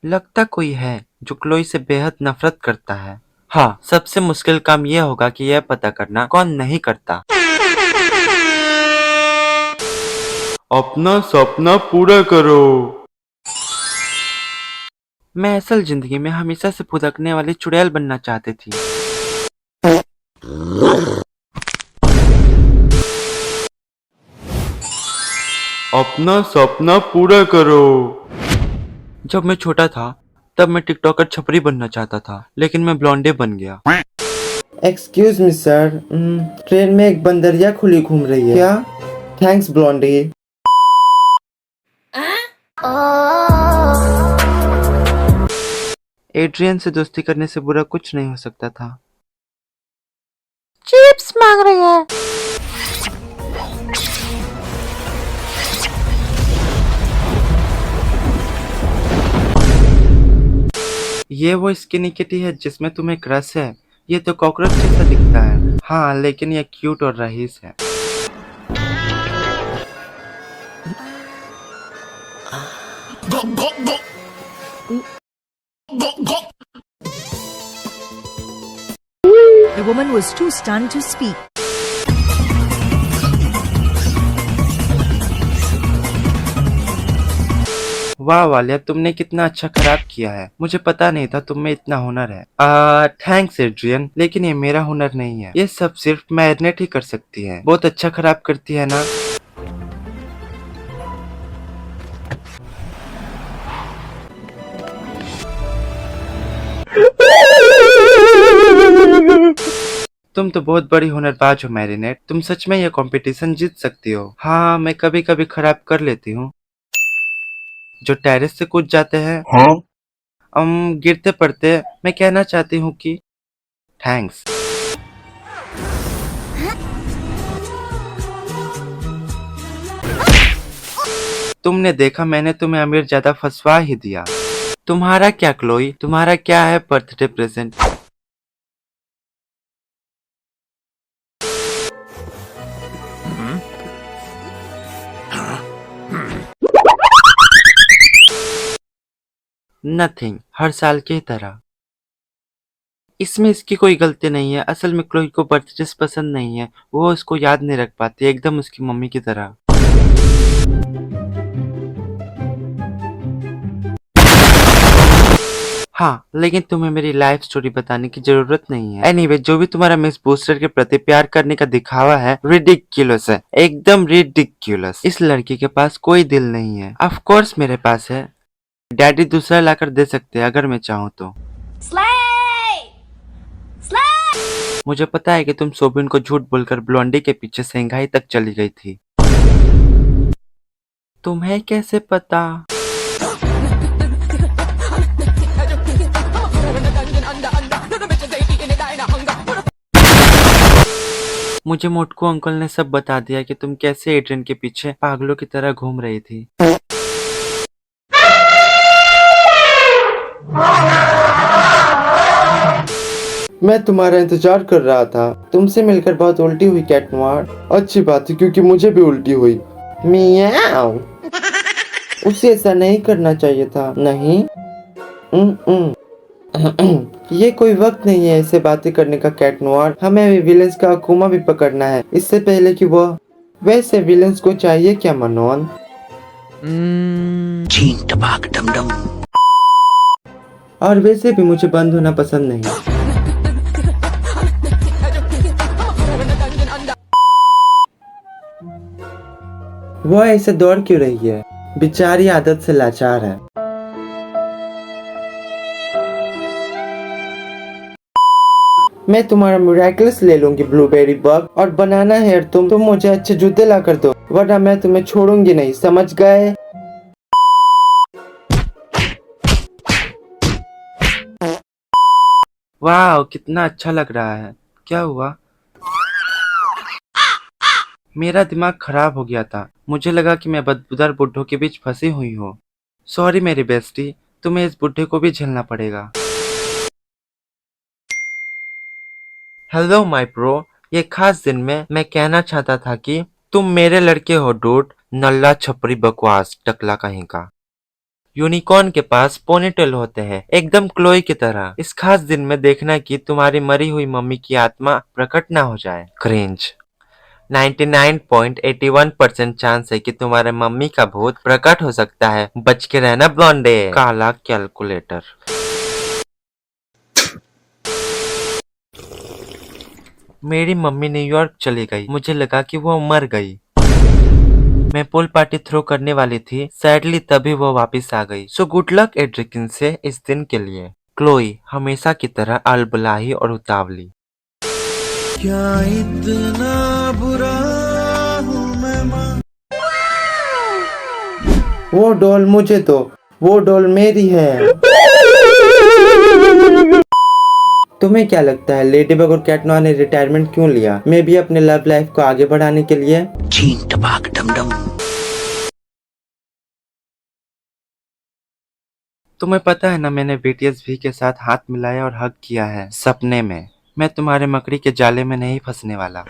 लगता कोई है जो क्लोई से बेहद नफरत करता है। हाँ, सबसे मुश्किल काम यह होगा कि यह पता करना कौन नहीं करता। अपना सपना पूरा करो। मैं असल जिंदगी में हमेशा से फुदकने वाली चुड़ैल बनना चाहती थी। अपना सपना पूरा करो। जब मैं छोटा था तब मैं टिकटॉकर छपरी बनना चाहता था, लेकिन मैं ब्लॉन्डे बन गया। एक्सक्यूज मी सर, ट्रेन में एक बंदरिया खुली घूम रही है क्या? Thanks Blondie. एड्रियन से दोस्ती करने से बुरा कुछ नहीं हो सकता था। चिप्स मांग रही है। ये वो स्किनी किटी है जिसमें तुम्हें क्रश है। ये तो कॉकरोच जैसा दिखता है। हाँ, लेकिन ये क्यूट और रईस है। The woman was too stunned to speak. वाह वालिया, तुमने कितना अच्छा खराब किया है। मुझे पता नहीं था तुम में इतना हुनर है। थैंक्स एड्रियन, लेकिन ये मेरा हुनर नहीं है। ये सब सिर्फ मैरिनेट ही कर सकती है। बहुत अच्छा खराब करती है ना। तुम तो बहुत बड़ी हुनरबाज हो मैरिनेट। तुम सच में ये कंपटीशन जीत सकती हो। हाँ, मैं कभी कभी खराब कर लेती हूँ। जो टेरेस से कूद जाते हैं, गिरते पड़ते, मैं कहना चाहती हूँ कि थैंक्स। तुमने देखा, मैंने तुम्हें अमीर ज्यादा फंसवा ही दिया। तुम्हारा क्या क्लोई, तुम्हारा क्या है बर्थडे प्रेजेंट? नथिंग, हर साल की तरह। इसमें इसकी कोई गलती नहीं है। असल में क्लोई को बर्थडे पसंद नहीं है। वो उसको याद नहीं रख पाती, एकदम उसकी मम्मी की तरह। हाँ, लेकिन तुम्हें मेरी लाइफ स्टोरी बताने की जरूरत नहीं है। एनीवे, जो भी तुम्हारा मिस बूस्टर के प्रति प्यार करने का दिखावा है, रिडिक्युलस है, एकदम रिडिक्युलस। इस लड़की के पास कोई दिल नहीं है। ऑफ कोर्स मेरे पास है। डैडी दूसरा लाकर दे सकते हैं अगर मैं चाहूँ तो। मुझे पता है कि तुम सोबिन को झूठ बोलकर ब्लॉन्डी के पीछे शंघाई तक चली गई थी। तुम्हें कैसे पता? मुझे मोटकू अंकल ने सब बता दिया कि तुम कैसे एड्रियन के पीछे पागलों की तरह घूम रही थी। मैं तुम्हारा इंतजार कर रहा था। तुमसे मिलकर बहुत उल्टी हुई कैट नोir। अच्छी बात है क्योंकि मुझे भी उल्टी हुई। मियाओ। उसे ऐसा नहीं करना चाहिए था। नहीं। ये कोई वक्त नहीं है ऐसे बातें करने का कैट नोir। हमें अभी विलेंस का अकुमा भी पकड़ना है इससे पहले कि वह। वैसे विलेंस को चाहिए क्या मनोन? और वैसे भी मुझे बंद होना पसंद नहीं। वह ऐसे दौड़ क्यों रही है? बेचारी आदत से लाचार है। मैं तुम्हारा मिरेकल्स ले लूंगी ब्लूबेरी बग और बनाना हेयर। तुम मुझे अच्छे जूते ला कर दो, वरना मैं तुम्हें छोड़ूंगी नहीं, समझ गए? वाह, कितना अच्छा लग रहा है। क्या हुआ? मेरा दिमाग खराब हो गया था। मुझे लगा कि मैं बदबूदार बुड्ढों के बीच फंसी हुई हूँ। सॉरी मेरी बेस्टी, तुम्हें इस बुड्ढे को भी झेलना पड़ेगा। हेलो माय ब्रो, ये खास दिन में मैं कहना चाहता था कि तुम मेरे लड़के हो डूड। नल्ला छपरी बकवास टकला कहीं का। यूनिकॉर्न के पास पोनीटेल होते हैं, एकदम क्लोई की तरह। इस खास दिन में देखना कि तुम्हारी मरी हुई मम्मी की आत्मा प्रकट ना हो जाए। क्रिंज। 99.81% चांस है कि तुम्हारे मम्मी का भूत प्रकट हो सकता है। बच के रहना ब्लॉन्डे। काला कैलकुलेटर। मेरी मम्मी न्यूयॉर्क चली गई, मुझे लगा कि वो मर गई। मैं पूल पार्टी थ्रो करने वाली थी, सैडली तभी वो वापस आ गई। सो गुड लक एड्रिकिन से इस दिन के लिए। क्लोई हमेशा की तरह अलबलाही और उतावली। क्या इतना बुरा हूँ मैं माँ? वो डॉल मुझे दो, वो डॉल मेरी है। तुम्हें क्या लगता है लेडीबग और कैटनॉ ने रिटायरमेंट क्यों लिया? मे भी अपने लव लाइफ को आगे बढ़ाने के लिए। तुम्हें पता है ना, मैंने BTS V के साथ हाथ मिलाया और हग किया है सपने में। मैं तुम्हारे मकड़ी के जाले में नहीं फंसने वाला।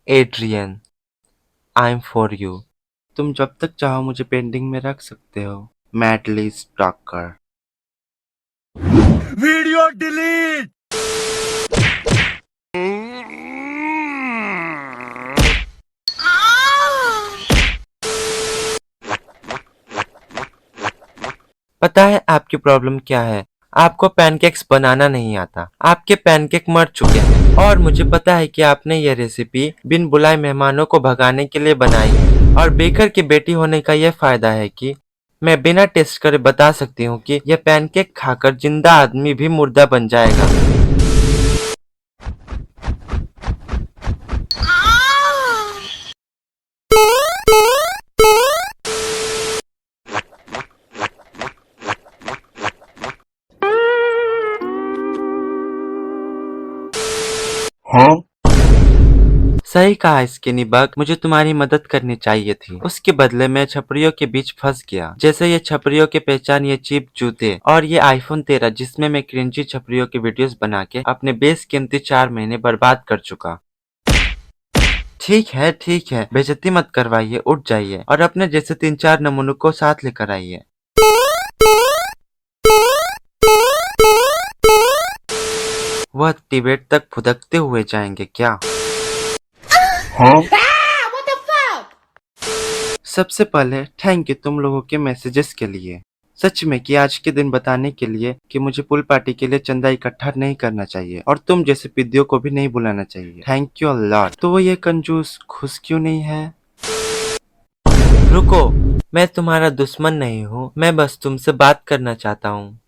Adrien, I am for you. तुम जब तक चाहो मुझे पेंडिंग में रख सकते हो। Madly stalker. Video delete. पता है आपकी प्रॉब्लम क्या है? आपको पैनकेक्स बनाना नहीं आता। आपके पैनकेक मर चुके हैं। और मुझे पता है कि आपने ये रेसिपी बिन बुलाए मेहमानों को भगाने के लिए बनाई है। और बेकर की बेटी होने का यह फायदा है कि मैं बिना टेस्ट करे बता सकती हूँ कि यह पैनकेक खाकर जिंदा आदमी भी मुर्दा बन जाएगा। सही कहा स्किनी बग, मुझे तुम्हारी मदद करनी चाहिए थी। उसके बदले मैं छपरियों के बीच फंस गया। जैसे ये छपरियों की पहचान ये चीप जूते और ये iPhone 13 जिसमें मैं क्रिंजी छपरियों की वीडियोस बना के अपने बेशकीमती 4 महीने बर्बाद कर चुका। ठीक है, बेइज्जती मत करवाइए, उठ जाइए और अपने जैसे 3-4 नमूनों को साथ लेकर आइए। वह तिब्बत तक फुदकते हुए जाएंगे क्या? सबसे पहले थैंक यू तुम लोगों के मैसेजेस के लिए। सच में कि आज के दिन बताने के लिए कि मुझे पूल पार्टी के लिए चंदा इकट्ठा नहीं करना चाहिए और तुम जैसे पिद्दियों को भी नहीं बुलाना चाहिए। Thank you lot. तो ये कंजूस खुश क्यों नहीं है? रुको, मैं तुम्हारा दुश्मन नहीं हूँ, मैं बस तुमसे बात करना चाहता हूँ।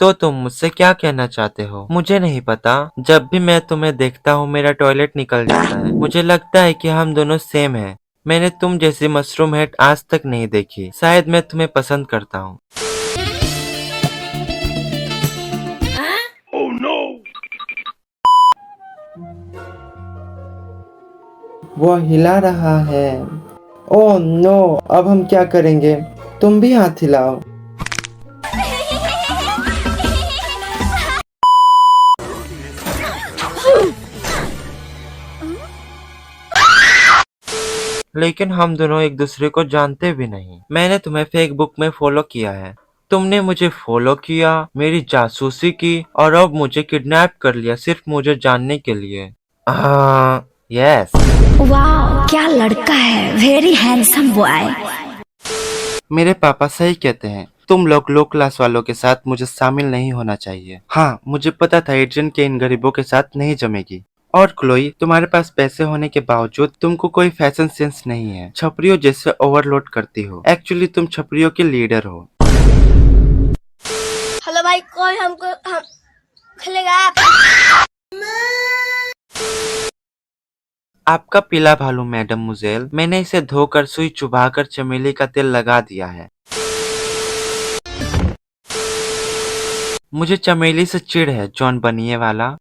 तो तुम मुझसे क्या कहना चाहते हो? मुझे नहीं पता। जब भी मैं तुम्हें देखता हूँ मेरा टॉयलेट निकल जाता है। मुझे लगता है कि हम दोनों सेम हैं। मैंने तुम जैसी मशरूम हेड आज तक नहीं देखी। शायद मैं तुम्हें पसंद करता हूँ। वो हिला रहा है। ओह नो, अब हम क्या करेंगे? तुम भी हाथ हिलाओ। लेकिन हम दोनों एक दूसरे को जानते भी नहीं। मैंने तुम्हें फेसबुक में फॉलो किया है, तुमने मुझे फॉलो किया, मेरी जासूसी की और अब मुझे किडनैप कर लिया सिर्फ मुझे जानने के लिए। यस। वाह, क्या लड़का है, वेरी हैंडसम बॉय। मेरे पापा सही कहते हैं, तुम लोग लो क्लास वालों के साथ मुझे शामिल नहीं होना चाहिए। हाँ, मुझे पता था एड्रियन के इन गरीबों के साथ नहीं जमेगी। और क्लोई, तुम्हारे पास पैसे होने के बावजूद तुमको कोई फैशन सेंस नहीं है। छपरियों जैसे ओवरलोड करती हो। एक्चुअली तुम छपरियों के लीडर हो। हेलो भाई, कौन हमको खेलेगा? आपका पीला भालू मैडम मुजेल, मैंने इसे धोकर सुई चुभाकर चमेली का तेल लगा दिया है। मुझे चमेली से चिढ़ है, जॉन बनिए वाला।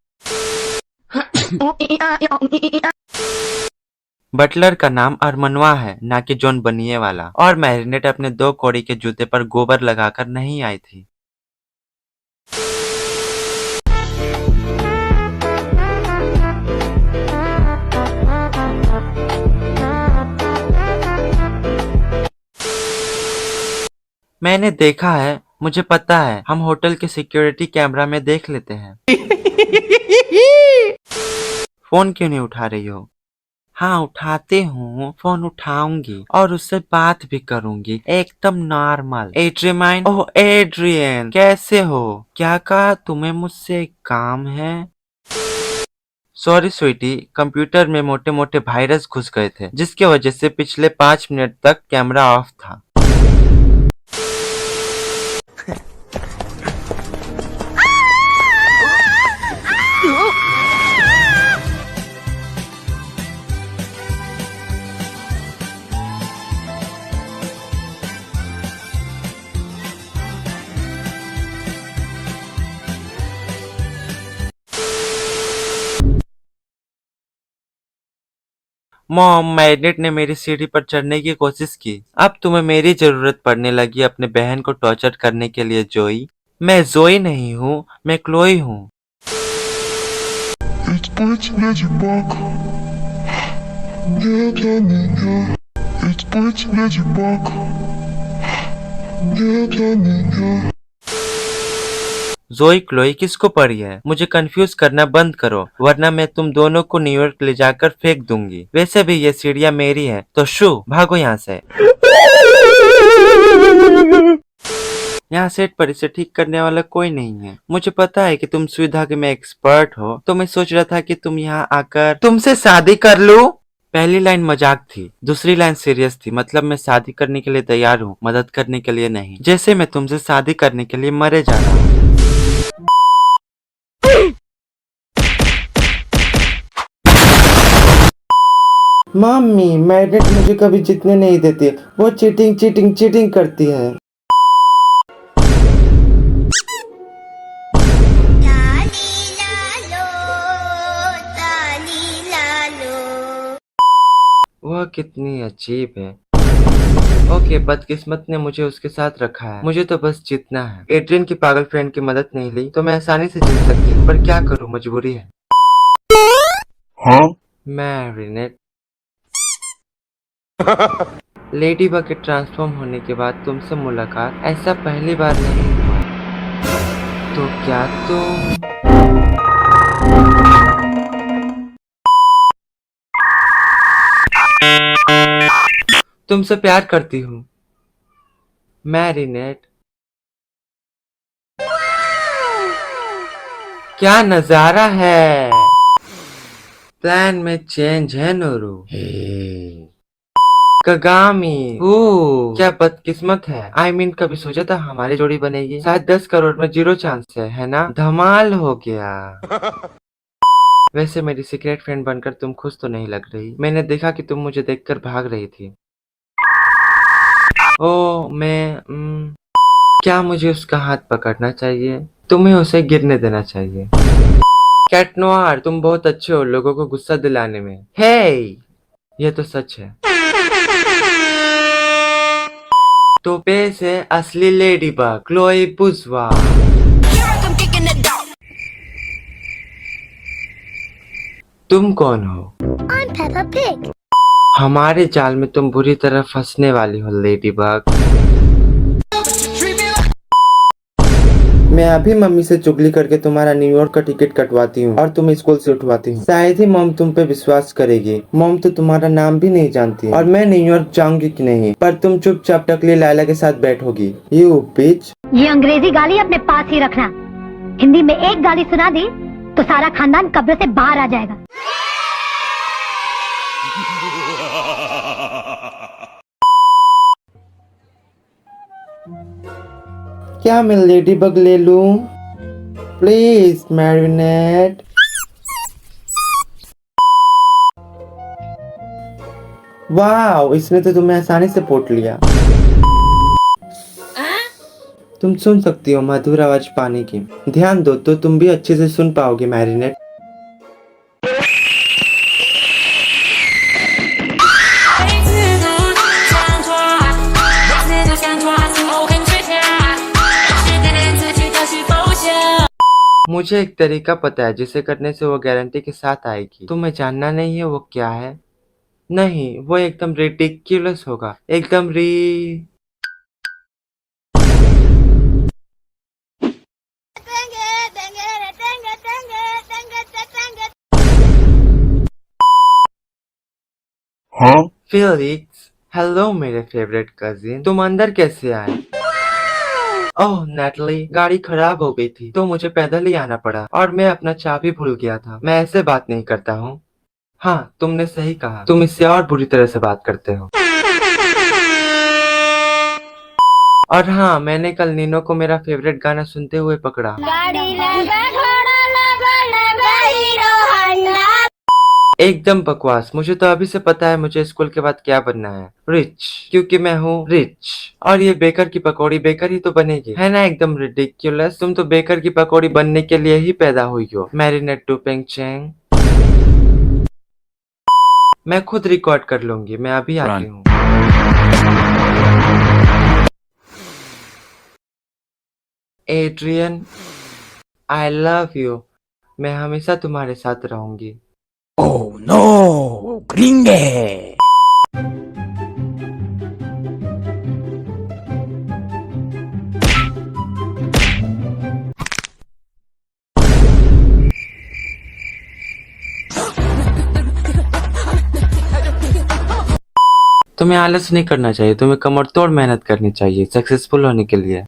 बटलर का नाम अरमनवा है, ना कि जॉन बनिए वाला। और मैरिनेट अपने 2 कौड़ी के जूते पर गोबर लगाकर नहीं आई थी। मैंने देखा है, मुझे पता है, हम होटल के सिक्योरिटी कैमरा में देख लेते हैं। फोन क्यों नहीं उठा रही हो? हाँ उठाते हूँ, फोन उठाऊंगी और उससे बात भी करूंगी एकदम नॉर्मल। एड्रीमाइन, ओह एड्रियन, कैसे हो? क्या कहा? तुम्हें मुझसे एक काम है? सॉरी स्वीटी, कंप्यूटर में मोटे मोटे वायरस घुस गए थे जिसकी वजह से पिछले 5 मिनट तक कैमरा ऑफ था। मॉम, मैग्नेट ने मेरी सीढ़ी पर चढ़ने की कोशिश की। अब तुम्हें मेरी जरूरत पड़ने लगी अपने बहन को टॉर्चर करने के लिए जोई। मैं जोई नहीं हूँ, मैं क्लोई हूँ। जोई क्लोई किसको पड़ी है? मुझे कंफ्यूज करना बंद करो वरना मैं तुम दोनों को न्यूयॉर्क ले जाकर फेंक दूंगी। वैसे भी ये सीढ़ियाँ मेरी है तो शू भागो यहाँ से। यहाँ सेट पर इसे ठीक करने वाला कोई नहीं है। मुझे पता है कि तुम सुई धागे में एक्सपर्ट हो, तो मैं सोच रहा था कि तुम यहाँ आकर तुमसे शादी कर लूं। पहली लाइन मजाक थी, दूसरी लाइन सीरियस थी। मतलब मैं शादी करने के लिए तैयार हूँ, मदद करने के लिए नहीं। जैसे मैं तुमसे शादी करने के लिए मरे जा रहा हूँ। मम्मी, मैग्नेट मुझे कभी जीतने नहीं देती, वो चीटिंग चीटिंग चीटिंग करती है। वह कितनी अजीब है। ओके, बदकिस्मत ने मुझे उसके साथ रखा है। मुझे तो बस जीतना है। एड्रियन की पागल फ्रेंड की मदद नहीं ली तो मैं आसानी से जीत सकती हूँ, पर क्या करूँ, मजबूरी है। हाँ? मैरिनेट। लेडी बग के ट्रांसफॉर्म होने के बाद तुमसे मुलाकात ऐसा पहली बार नहीं हुआ। तो क्या तुमसे प्यार करती हूँ मैरिनेट। क्या नजारा है। प्लान में चेंज है नोरू। कगामी, क्या बदकिस्मत है। I mean, कभी सोचा था हमारी जोड़ी बनेगी? शायद 10 करोड़ में 0 चांस है ना? धमाल हो गया। वैसे मेरी सीक्रेट फ्रेंड बनकर तुम खुश तो नहीं लग रही। मैंने देखा कि तुम मुझे देखकर भाग रही थी। क्या मुझे उसका हाथ पकड़ना चाहिए? तुम्हें उसे गिरने देना चाहिए। कैट नोयर, तुम बहुत अच्छे हो लोगों को गुस्सा दिलाने में। हे, ये तो सच है। तो पेश है असली लेडी बग, क्लोई बुजवा। तुम कौन हो? I'm Peppa Pig. हमारे जाल में तुम बुरी तरह फंसने वाली हो लेडी बग। मैं अभी मम्मी से चुगली करके तुम्हारा न्यूयॉर्क का टिकट कटवाती हूँ और तुम स्कूल से उठवाती हूँ। शायद ही मॉम तुम पे विश्वास करेगी। मॉम तो तुम्हारा नाम भी नहीं जानती और मैं न्यूयॉर्क जाऊंगी कि नहीं, पर तुम चुपचाप टकली लायला के साथ बैठोगी। यू बिच। ये अंग्रेजी गाली अपने पास ही रखना। हिंदी में एक गाली सुना दी तो सारा खानदान कब्र से बाहर आ जाएगा। क्या मैं लेडी बग ले लूं? Please marinate. वाह, इसने तो तुम्हें आसानी से पोट लिया। तुम सुन सकती हो मधुर आवाज पानी की। ध्यान दो तो तुम भी अच्छे से सुन पाओगे मैरिनेट। मुझे एक तरीका पता है जिसे करने से वो गारंटी के साथ आएगी। तुम्हें जानना नहीं है वो क्या है? नहीं, वो एकदम रिडिक्युलस होगा। एकदम हाँ फिलिक्स, हेलो मेरे फेवरेट कजिन, तुम अंदर कैसे आए? ओह नेटली, गाड़ी खराब हो गई थी तो मुझे पैदल ही आना पड़ा और मैं अपना चाबी भूल गया था। मैं ऐसे बात नहीं करता हूँ। हाँ, तुमने सही कहा, तुम इससे और बुरी तरह से बात करते हो। और हाँ, मैंने कल नीनो को मेरा फेवरेट गाना सुनते हुए पकड़ा। एकदम बकवास। मुझे तो अभी से पता है मुझे स्कूल के बाद क्या बनना है, रिच, क्योंकि मैं हूँ रिच। और ये बेकर की पकौड़ी बेकर ही तो बनेगी, है ना? एकदम रिडिक्युलस। तुम तो बेकर की पकौड़ी बनने के लिए ही पैदा हुई हो, मैरिनेट टू पेंग चैंग। मैं खुद रिकॉर्ड कर लूंगी, मैं अभी आती हूँ। Adrien, I love you. मैं हमेशा तुम्हारे साथ रहूंगी। Oh no, gringue. तुम्हें आलस नहीं करना चाहिए, तुम्हें कमर तोड़ मेहनत करनी चाहिए सक्सेसफुल होने के लिए।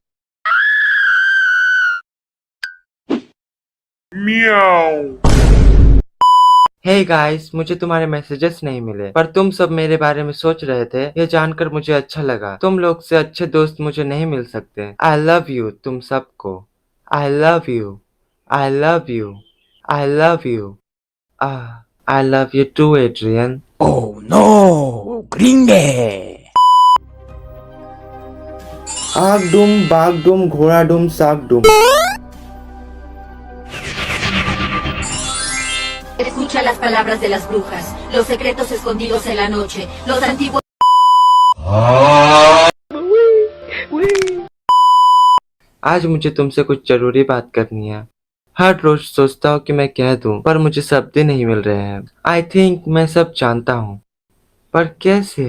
हे गाइस, मुझे तुम्हारे मैसेजेस नहीं मिले, पर तुम सब मेरे बारे में सोच रहे थे। ये जानकर मुझे अच्छा लगा। तुम लोग से अच्छे दोस्त मुझे नहीं मिल सकते। आई लव यू तुम सबको। I love you, I love you, I love you. I love you too Adrien. Oh no, gringue. आग डूम बाग डूम घोड़ा डूम साग Doom. Escucha las palabras de las brujas, los secretos escondidos en la noche, los antiguos... आज मुझे तुमसे कुछ जरूरी बात करनी है। हर रोज सोचता हूँ कि मैं कह दूं, पर मुझे शब्द ही नहीं मिल रहे हैं। आई थिंक मैं सब जानता हूँ, पर कैसे?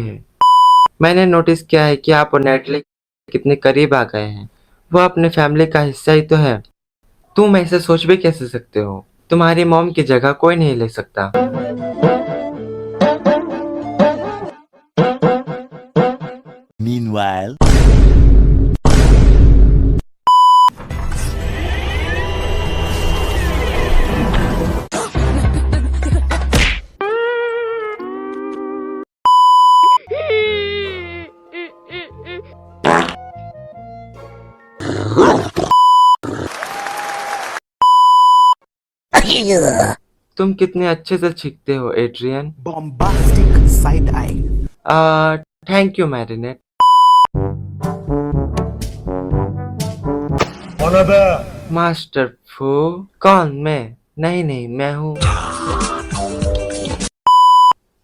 मैंने नोटिस किया है कि आप और नेटली कितने करीब आ गए हैं। वो अपने फैमिली का हिस्सा ही तो है। तुम ऐसे सोच भी कैसे सकते हो? तुम्हारी मॉम की जगह कोई नहीं ले सकता। Meanwhile. तुम कितने अच्छे से छींकते हो Adrien. Bombastic side eye. Thank you Marinette. Master Fu. कौन? मैं नहीं, मैं हूँ।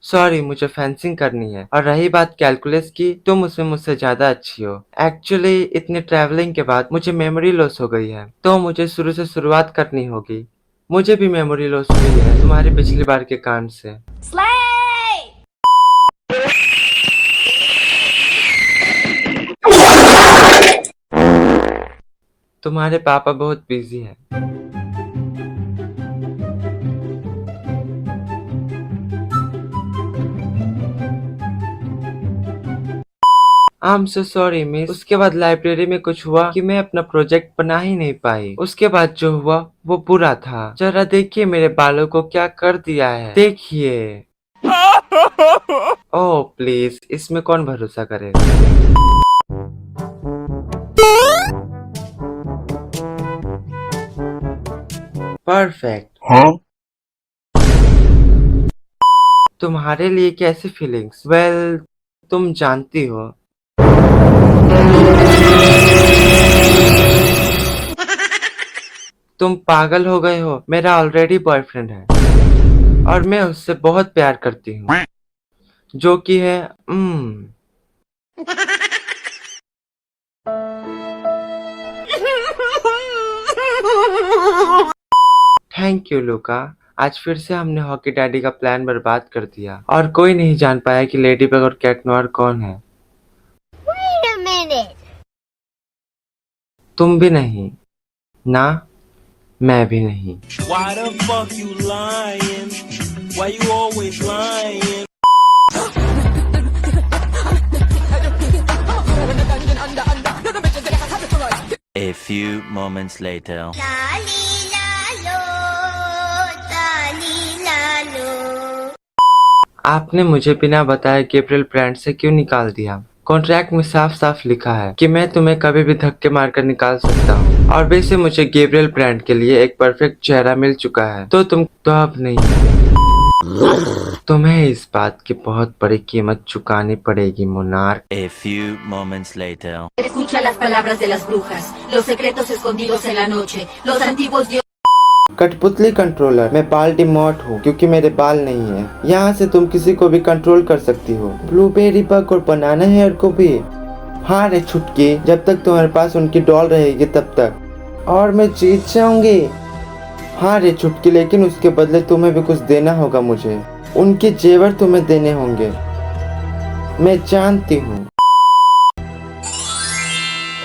सॉरी, मुझे फेंसिंग करनी है। और रही बात कैलकुलस की, तुम उसमें मुझसे ज्यादा अच्छी हो। एक्चुअली इतनी ट्रैवलिंग के बाद मुझे मेमोरी लॉस हो गई है, तो मुझे शुरू से शुरुआत करनी होगी। मुझे भी मेमोरी लॉस हुई है तुम्हारी पिछली बार के कांड से। तुम्हारे पापा बहुत बिजी हैं। I am so sorry miss. उसके बाद लाइब्रेरी में कुछ हुआ कि मैं अपना प्रोजेक्ट बना ही नहीं पाई। उसके बाद जो हुआ वो बुरा था। जरा देखिए मेरे बालों को क्या कर दिया है, देखिए। ओह प्लीज, इसमें कौन भरोसा करेगा। परफेक्ट। हाँ तुम्हारे लिए कैसी फीलिंग्स? वेल, तुम जानती हो। तुम पागल हो गए हो। मेरा ऑलरेडी बॉयफ्रेंड है और मैं उससे बहुत प्यार करती हूँ, जो कि है थैंक यू लूका। आज फिर से हमने हॉकी डैडी का प्लान बर्बाद कर दिया और कोई नहीं जान पाया कि लेडी बग और कैट नोयर कौन है। Wait a minute. तुम भी नहीं ना, मैं भी नहीं। Why the fuck you lying? Why you always lying? A few moments later. लाली लालो ताली लालो। आपने मुझे बिना बताए गैब्रियल ब्रांड से क्यों निकाल दिया? कॉन्ट्रैक्ट में साफ साफ लिखा है कि मैं तुम्हें कभी भी धक्के मारकर निकाल सकता हूँ। और वैसे मुझे गैब्रियल ब्रांड के लिए एक परफेक्ट चेहरा मिल चुका है, तो तुम तो अब नहीं। तुम्हें इस बात की बहुत बड़ी कीमत चुकानी पड़ेगी monarch. A few moments later. Escucha las palabras de las brujas, los secretos escondidos en la noche, los antiguos dioses. कठपुतली कंट्रोलर, मैं बाल डिमोट हूँ क्योंकि मेरे बाल नहीं है। यहाँ से तुम किसी को भी कंट्रोल कर सकती हो, ब्लूबेरी बग और बनाना हेयर को भी। हाँ रे छुटकी, जब तक तुम्हारे पास उनकी डॉल रहेगी तब तक। और मैं जीत जाऊंगी। हाँ रे छुटकी, लेकिन उसके बदले तुम्हें भी कुछ देना होगा मुझे। उनके जेवर तुम्हें देने होंगे, मैं जानती हूँ।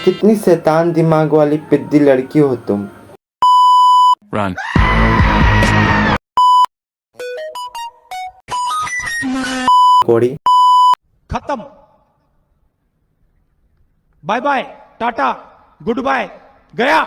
कितनी शैतान दिमाग वाली पिद्दी लड़की हो तुम। Run. कोड़ी खत्म। बाय बाय, टाटा, गुड बाय, गया।